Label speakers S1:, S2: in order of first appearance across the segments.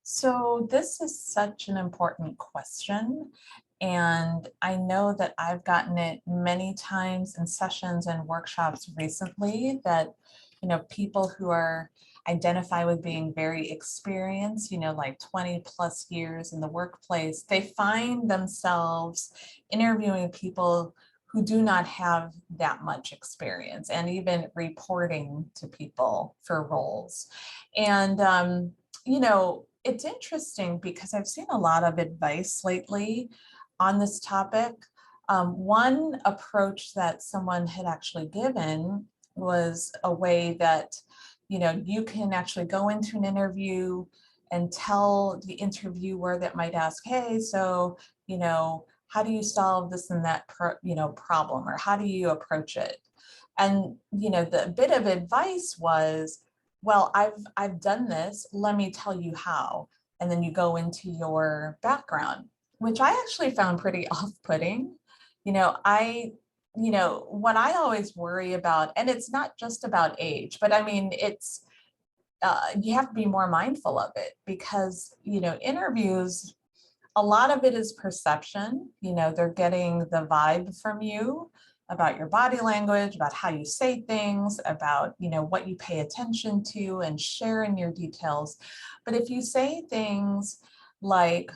S1: So this is such an important question. And I know that I've gotten it many times in sessions and workshops recently that, people who are identify with being very experienced, like 20 plus years in the workplace, they find themselves interviewing people who do not have that much experience and even reporting to people for roles. And it's interesting because I've seen a lot of advice lately on this topic. One approach that someone had actually given was a way that, you can actually go into an interview and tell the interviewer that might ask, hey, so, how do you solve this and that, problem, or how do you approach it? And, the bit of advice was, well, I've done this, let me tell you how. And then you go into your background, which I actually found pretty off-putting. What I always worry about, and it's not just about age, but I mean, it's, you have to be more mindful of it because, interviews, a lot of it is perception. They're getting the vibe from you about your body language, about how you say things, about, what you pay attention to and sharing your details. But if you say things like,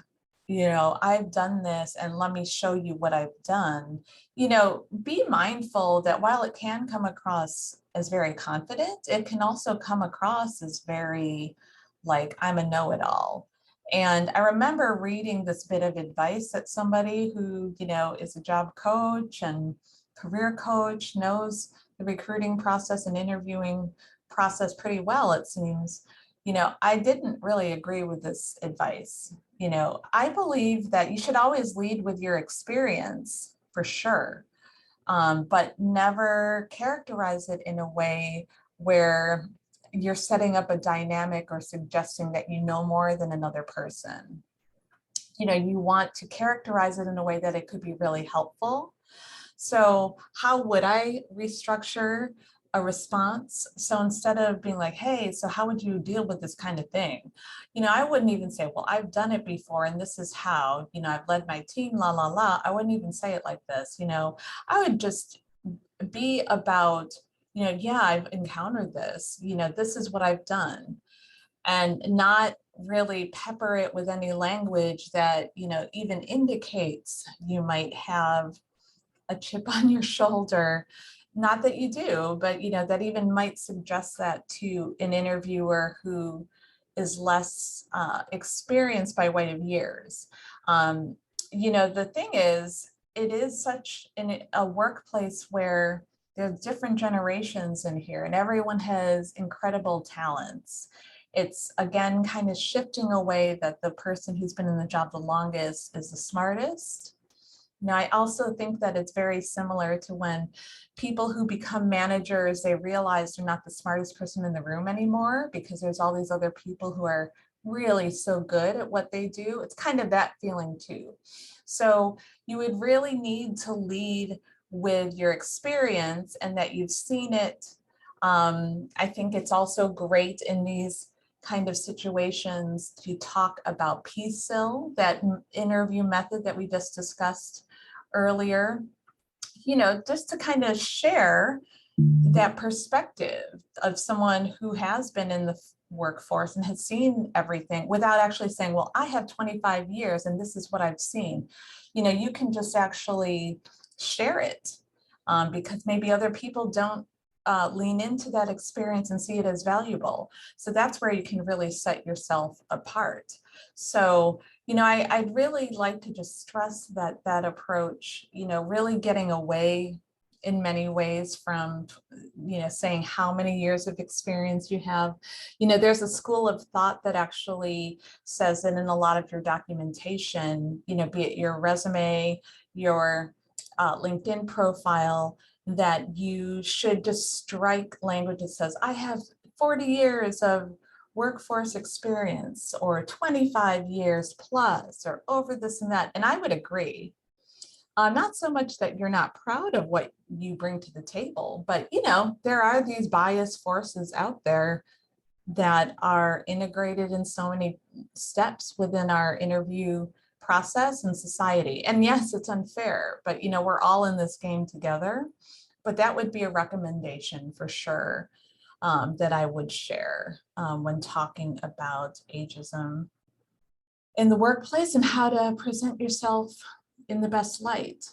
S1: I've done this and let me show you what I've done, be mindful that while it can come across as very confident, it can also come across as very like, I'm a know-it-all. And I remember reading this bit of advice that somebody who, is a job coach and career coach, knows the recruiting process and interviewing process pretty well, it seems. I didn't really agree with this advice. I believe that you should always lead with your experience for sure, but never characterize it in a way where you're setting up a dynamic or suggesting that you know more than another person. You want to characterize it in a way that it could be really helpful. So how would I restructure a response? So instead of being like, hey, so how would you deal with this kind of thing? I wouldn't even say, well, I've done it before and this is how, I've led my team, la, la, la. I wouldn't even say it like this. I would just be about, yeah, I've encountered this, this is what I've done, and not really pepper it with any language that, even indicates you might have a chip on your shoulder. Not that you do, but, that even might suggest that to an interviewer who is less experienced by way of years. The thing is, it is such a workplace where there's different generations in here and everyone has incredible talents. It's again kind of shifting away that the person who's been in the job the longest is the smartest. Now, I also think that it's very similar to when people who become managers, they realize they're not the smartest person in the room anymore because there's all these other people who are really so good at what they do. It's kind of that feeling too. So you would really need to lead with your experience and that you've seen it. I think it's also great in these kind of situations to talk about PSIL, that interview method that we just discussed earlier, just to kind of share that perspective of someone who has been in the workforce and has seen everything without actually saying, well, I have 25 years and this is what I've seen. You can just actually share it because maybe other people don't lean into that experience and see it as valuable. So that's where you can really set yourself apart. So, I'd really like to just stress that approach, really getting away in many ways from, saying how many years of experience you have. There's a school of thought that actually says that in a lot of your documentation, be it your resume, your LinkedIn profile, that you should just strike language that says, I have 40 years of workforce experience or 25 years plus or over this and that. And I would agree. Not so much that you're not proud of what you bring to the table, but there are these bias forces out there that are integrated in so many steps within our interview process and society. And yes, it's unfair, but we're all in this game together. But that would be a recommendation for sure, that I would share when talking about ageism in the workplace and how to present yourself in the best light.